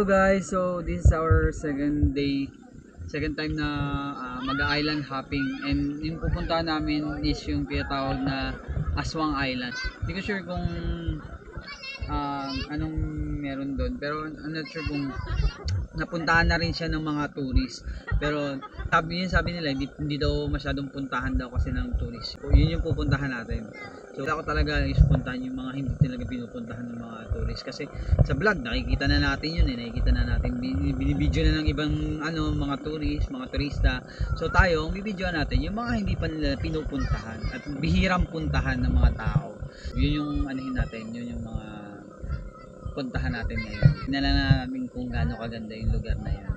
Hello guys, so this is our second time na mag-island hopping, and yung pupuntahan namin is yung tinatawag na Aswang Island. Hindi ko sure kung anong meron doon, pero I'm not sure kung napuntahan na rin siya ng mga tourist. Pero sabi nila hindi daw masyadong puntahan daw kasi ng tourist. So, yun yung pupuntahan natin. So ako talaga is puntahan yung mga hindi talaga pinupuntahan ng mga tourist, kasi sa vlog nakikita na natin yun nakikita na natin, binibidyo na ng ibang mga tourist, mga turista. So tayo, bibidyoan natin yung mga hindi pa nila pinupuntahan at bihirang puntahan ng mga tao. Yun yung natin, yun yung mga puntahan natin ngayon. Tingnan lang namin kung gaano kaganda yung lugar na yun.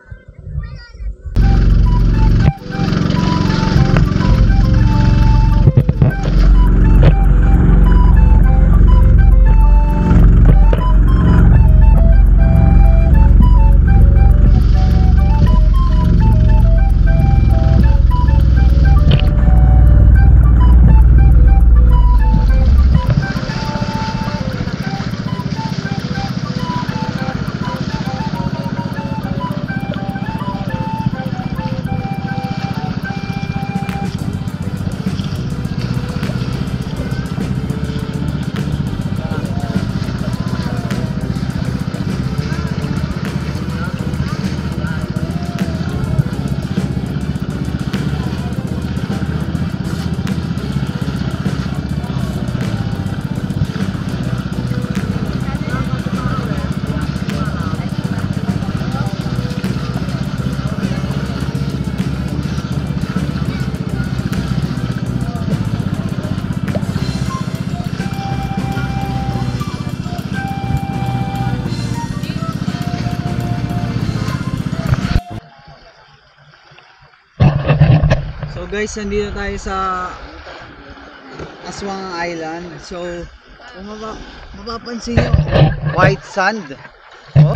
So guys, nandito tayo sa Aswang Island. So kung mapapansin nyo, white sand. Oh.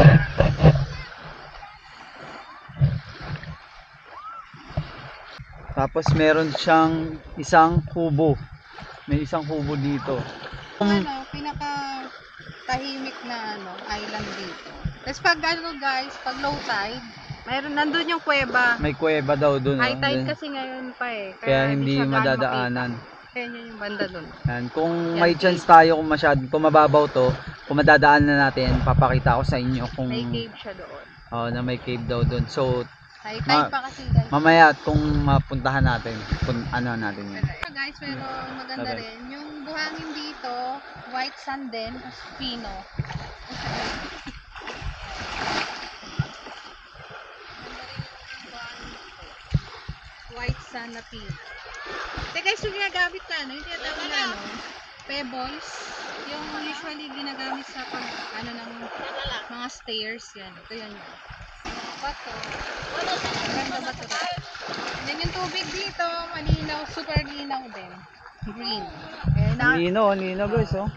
Tapos meron siyang isang kubo. May isang kubo dito. Pinaka tahimik na island dito. Tapos pag guys, pag low tide, nandun yung kuweba. May kuweba daw doon. High tide kasi ngayon pa eh. Kaya hindi madadaanan. Kaya yun yung banda doon. Kung may chance tayo, kung mababaw to, kung madadaanan na natin, papakita ko sa inyo kung may cave siya doon. Na may cave daw doon. So high tide pa kasi guys. mamaya kung mapuntahan natin, natin yun. Guys, pero maganda rin. Yung buhangin dito, white sand din, tapos pino. White sand na pino. Teka guys, yung ginagamit na, yung tinatawag na pebbles. Yung usually ginagamit sa ng mga stairs yan. Ito yan. Bato. Maganda bato rin. Yan yung tubig dito, malinaw, super linaw din. Green. Linaw guys, oh.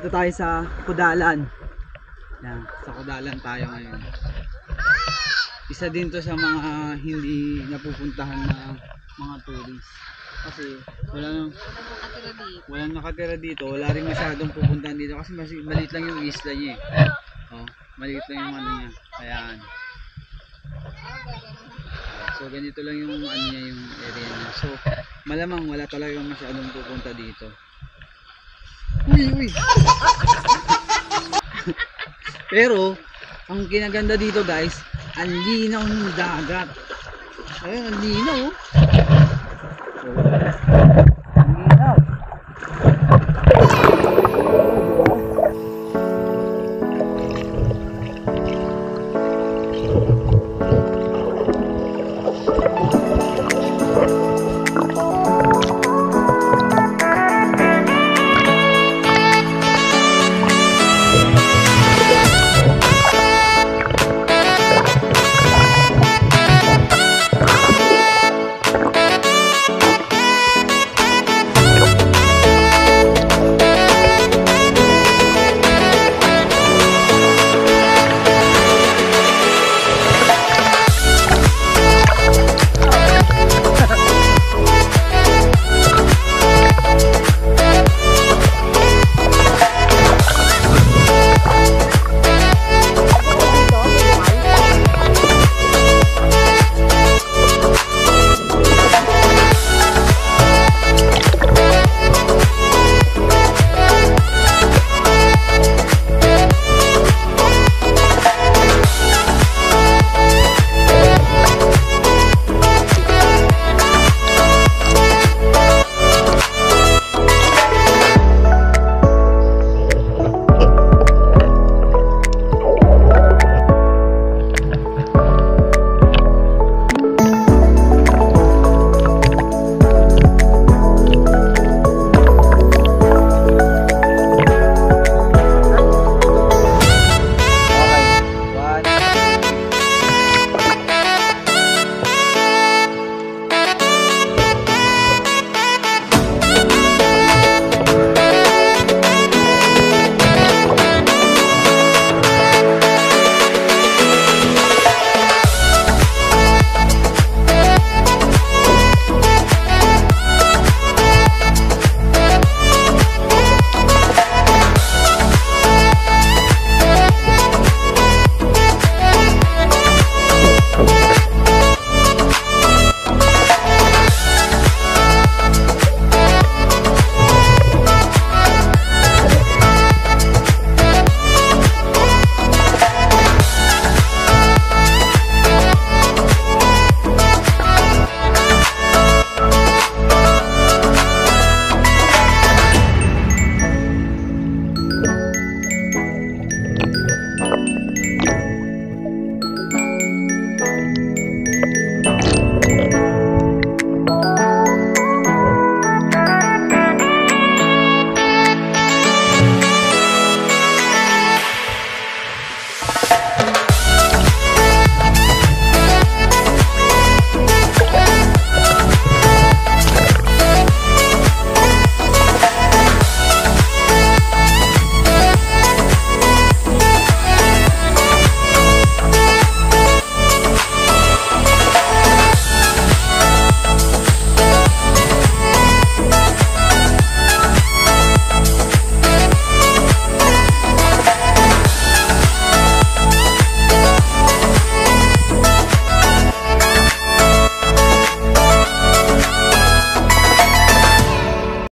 Dito tayo sa Kudalan. Yan, sa Kudalan tayo ngayon. Isa din to sa mga hindi napupuntahan na mga tourist. Kasi walang nakatira dito. Wala rin masyadong pupuntahan dito kasi maliit lang yung isla niya eh. Oh, maliit lang yung ano niya. Ayan. So ganito lang yung ano niya, yung area niya. So malamang wala talaga masyadong pupunta dito. Uy! Pero ang kinaganda dito guys, ang linaw ng dagat. Ayun, ang linaw oh.